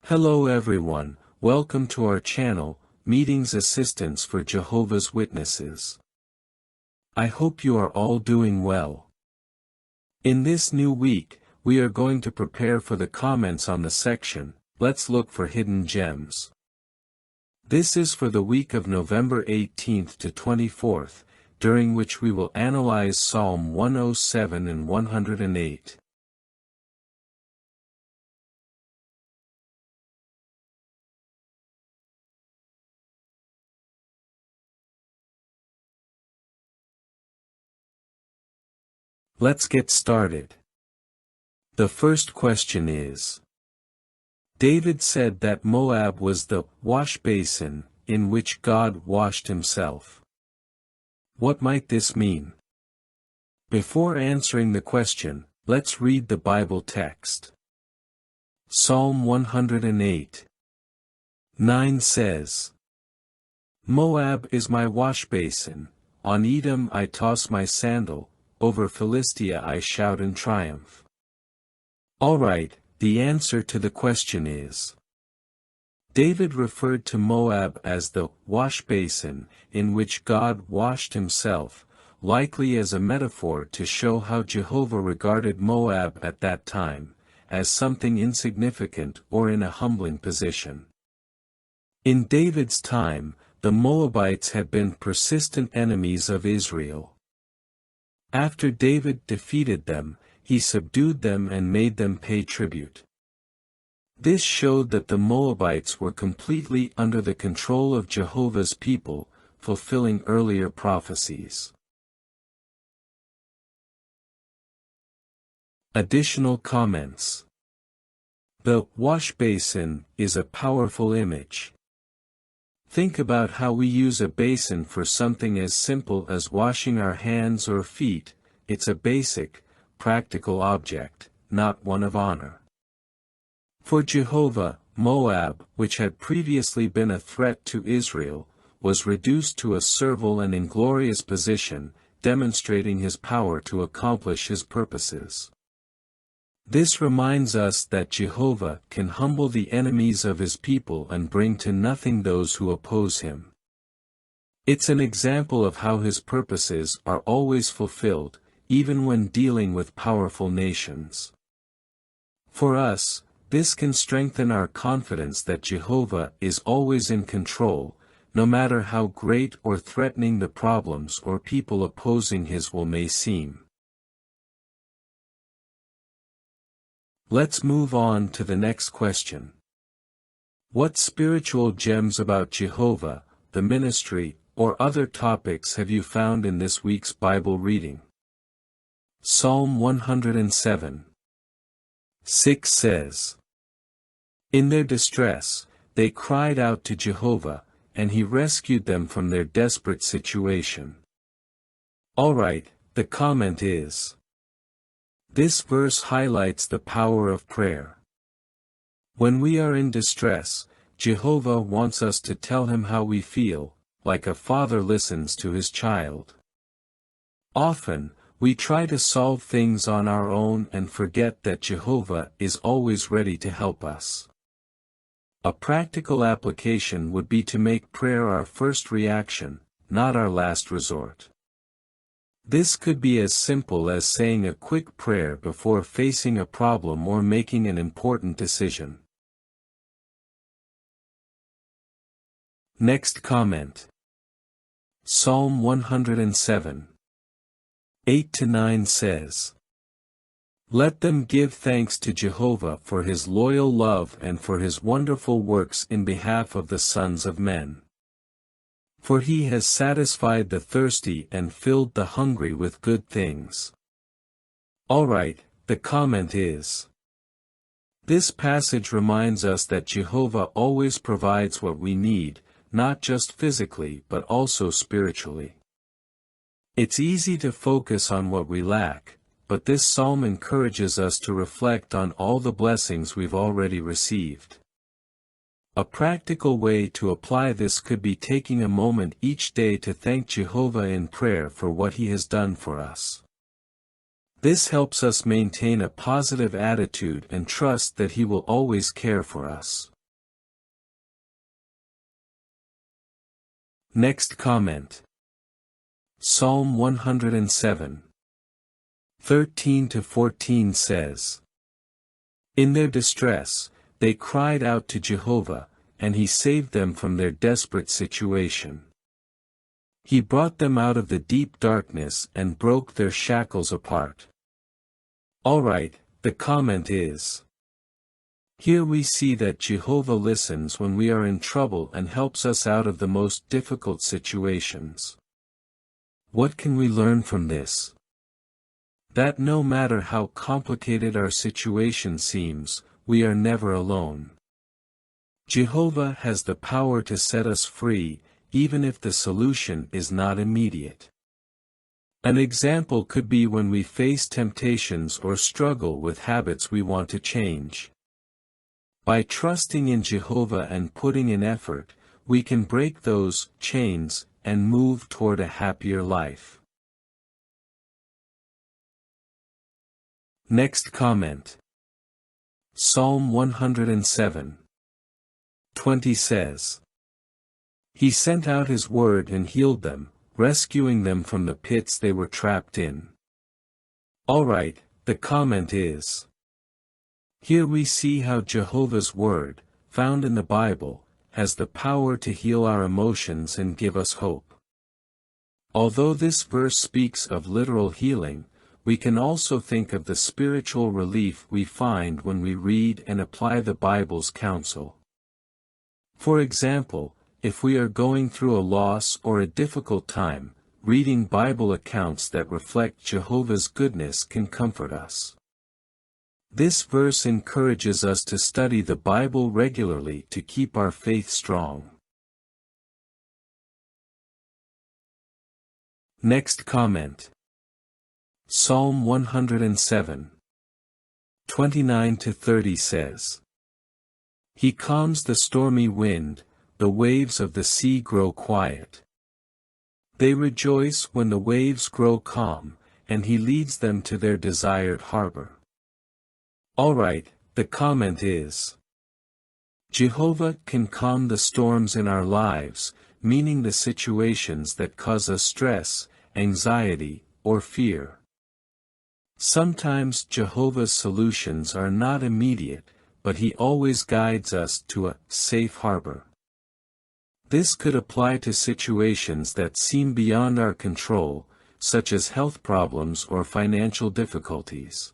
Hello everyone, welcome to our channel, Meetings Assistance for Jehovah's Witnesses. I hope you are all doing well. In this new week, we are going to prepare for the comments on the section, Let's Look for Hidden Gems. This is for the week of November 18th to 24th, during which we will analyze Psalm 107 and 108. Let's get started. The first question is: David said that Moab was the washbasin in which God washed himself. What might this mean? Before answering the question, let's read the Bible text. Psalm 108:9 says, Moab is my washbasin, on Edom I toss my sandal, over Philistia I shout in triumph. Alright, the answer to the question is: David referred to Moab as the washbasin in which God washed himself, likely as a metaphor to show how Jehovah regarded Moab at that time, as something insignificant or in a humbling position. In David's time, the Moabites had been persistent enemies of Israel. After David defeated them, he subdued them and made them pay tribute. This showed that the Moabites were completely under the control of Jehovah's people, fulfilling earlier prophecies. Additional comments. The washbasin is a powerful image. Think about how we use a basin for something as simple as washing our hands or feet. It's a basic, practical object, not one of honor. For Jehovah, Moab, which had previously been a threat to Israel, was reduced to a servile and inglorious position, demonstrating his power to accomplish his purposes. This reminds us that Jehovah can humble the enemies of his people and bring to nothing those who oppose him. It's an example of how his purposes are always fulfilled, even when dealing with powerful nations. For us, this can strengthen our confidence that Jehovah is always in control, no matter how great or threatening the problems or people opposing his will may seem. Let's move on to the next question. What spiritual gems about Jehovah, the ministry, or other topics have you found in this week's Bible reading? Psalm 107:6 says, In their distress, they cried out to Jehovah, and he rescued them from their desperate situation. Alright, the comment is: This verse highlights the power of prayer. When we are in distress, Jehovah wants us to tell him how we feel, like a father listens to his child. Often, we try to solve things on our own and forget that Jehovah is always ready to help us. A practical application would be to make prayer our first reaction, not our last resort. This could be as simple as saying a quick prayer before facing a problem or making an important decision. Next comment. Psalm 107:8-9 says, Let them give thanks to Jehovah for his loyal love and for his wonderful works in behalf of the sons of men. For he has satisfied the thirsty and filled the hungry with good things. Alright, the comment is: This passage reminds us that Jehovah always provides what we need, not just physically but also spiritually. It's easy to focus on what we lack, but this psalm encourages us to reflect on all the blessings we've already received. A practical way to apply this could be taking a moment each day to thank Jehovah in prayer for what he has done for us. This helps us maintain a positive attitude and trust that he will always care for us. Next comment. Psalm 107. 13-14 says, In their distress, they cried out to Jehovah, and he saved them from their desperate situation. He brought them out of the deep darkness and broke their shackles apart. Alright, the comment is. Here we see that Jehovah listens when we are in trouble and helps us out of the most difficult situations. What can we learn from this? That no matter how complicated our situation seems, we are never alone. Jehovah has the power to set us free, even if the solution is not immediate. An example could be when we face temptations or struggle with habits we want to change. By trusting in Jehovah and putting in effort, we can break those chains and move toward a happier life. Next comment. Psalm 107. 20 says, He sent out His word and healed them, rescuing them from the pits they were trapped in. Alright, the comment is. Here we see how Jehovah's word, found in the Bible, has the power to heal our emotions and give us hope. Although this verse speaks of literal healing, we can also think of the spiritual relief we find when we read and apply the Bible's counsel. For example, if we are going through a loss or a difficult time, reading Bible accounts that reflect Jehovah's goodness can comfort us. This verse encourages us to study the Bible regularly to keep our faith strong. Next comment. Psalm 107. 29-30 says, He calms the stormy wind, the waves of the sea grow quiet. They rejoice when the waves grow calm, and He leads them to their desired harbor. Alright, the comment is. Jehovah can calm the storms in our lives, meaning the situations that cause us stress, anxiety, or fear. Sometimes Jehovah's solutions are not immediate, but He always guides us to a safe harbor. This could apply to situations that seem beyond our control, such as health problems or financial difficulties.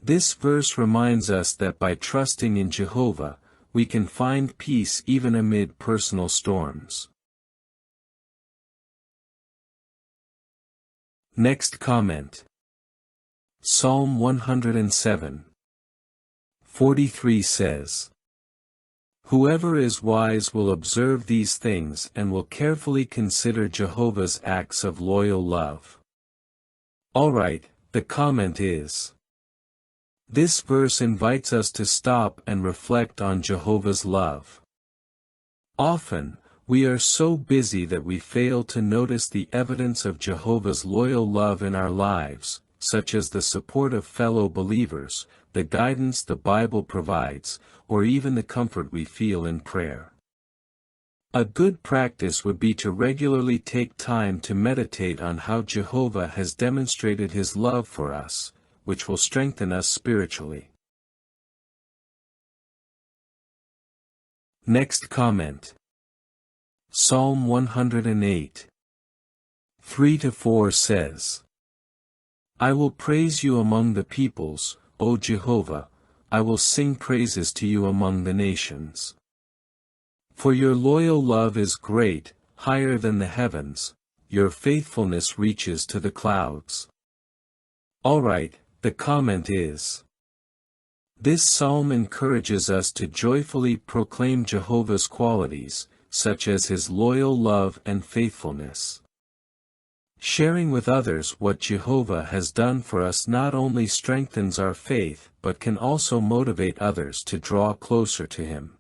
This verse reminds us that by trusting in Jehovah, we can find peace even amid personal storms. Next comment. Psalm 107. 43 says, Whoever is wise will observe these things and will carefully consider Jehovah's acts of loyal love. Alright, the comment is. This verse invites us to stop and reflect on Jehovah's love. Often, we are so busy that we fail to notice the evidence of Jehovah's loyal love in our lives, such as the support of fellow believers, the guidance the Bible provides, or even the comfort we feel in prayer. A good practice would be to regularly take time to meditate on how Jehovah has demonstrated His love for us, which will strengthen us spiritually. Next comment. Psalm 108. 3-4 says, I will praise you among the peoples, O Jehovah, I will sing praises to you among the nations. For your loyal love is great, higher than the heavens, your faithfulness reaches to the clouds. Alright, the comment is. This psalm encourages us to joyfully proclaim Jehovah's qualities, such as His loyal love and faithfulness. Sharing with others what Jehovah has done for us not only strengthens our faith but can also motivate others to draw closer to Him.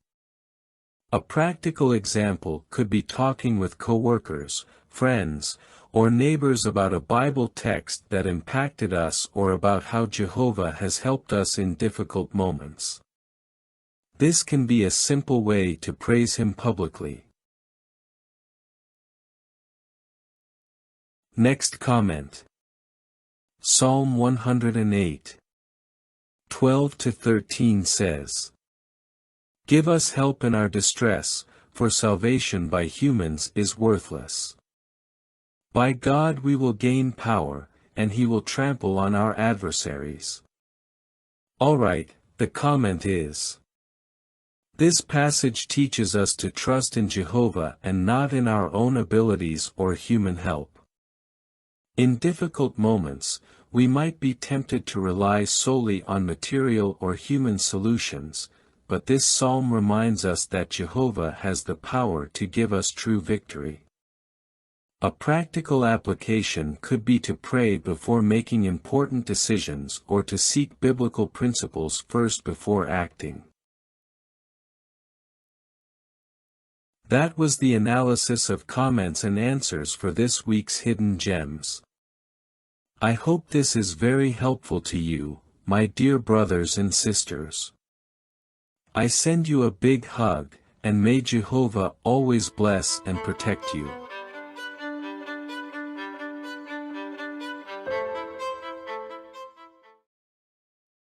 A practical example could be talking with coworkers, friends, or neighbors about a Bible text that impacted us or about how Jehovah has helped us in difficult moments. This can be a simple way to praise Him publicly. Next comment. Psalm 108. 12-13 says, "Give us help in our distress, for salvation by humans is worthless. By God we will gain power, and He will trample on our adversaries." Alright, the comment is, this passage teaches us to trust in Jehovah and not in our own abilities or human help. In difficult moments, we might be tempted to rely solely on material or human solutions, but this psalm reminds us that Jehovah has the power to give us true victory. A practical application could be to pray before making important decisions or to seek biblical principles first before acting. That was the analysis of comments and answers for this week's Hidden Gems. I hope this is very helpful to you, my dear brothers and sisters. I send you a big hug, and may Jehovah always bless and protect you.